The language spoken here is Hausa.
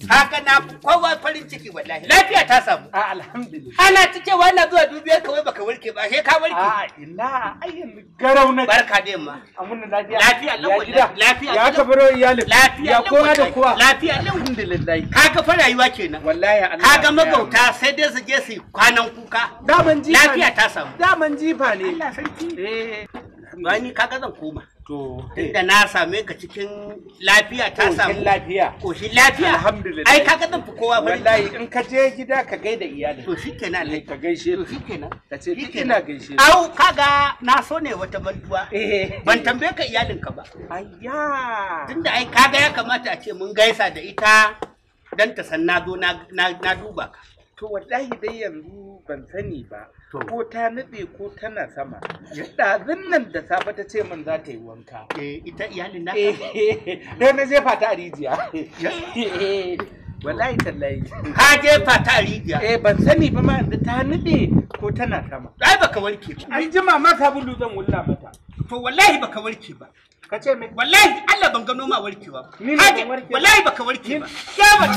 Haka na kowa farin ciki wallahi. Lafiya ta samu. Alhamdulillah. Ana ta cewa na zuwa dubiyar kawai baka warke ba, sai ka warke. Ina ayyan garau na. Barka da yamma. Amun lafiya. Lafiya lau wallahi. Lafiya. Ya ka baro iyalin. Lafiya. Ya kowa da kowa. Lafiya lau. Alhamdulillah. Kaga fa rayuwa kenan. Wallahi Allah. Kaga magauta sai dai su je su kwanan kuka. Daman jifa. Lafiya ta samu. Daman jifa ne. Allah sarki. Wani kaga zan koma. To, tunda na same ka cikin lafiya ta samu. Koshin lafiya. Koshin lafiya. Alhamdulillah. Ai kaga zan fi kowa bari. Wallahi in ka je gida ka gaida iyalin. To shikenan Allah. Ka gaishe. To shikenan. Ka ce duk ina gaishe. Au kaga na so ne wata bantuwa. Ban tambaye ka iyalin ka ba. Ayya. Tunda ai kaga ya kamata a ce mun gaisa da ita dan ta san na zo na duba ka. To wallahi dai yanzu ban sani ba. To. Ko ta nube ko tana sama. Ɗazun nan da safe ta ce min za ta yi wanka. Ita iyalin na. Dai na jefa ta a rijiya. Wallahi tallahi. Ka jefa ta a rijiya. Ban sani ba ma yanzu ta nube ko tana sama. Ai baka warke ba. An jima ma sabulu zan wulla mata. To wallahi baka warke ba. Ka ce mai. Wallahi Allah ban gano ma warkewa ba. Ni ne ban warke. Wallahi baka warke ba. Ya ba.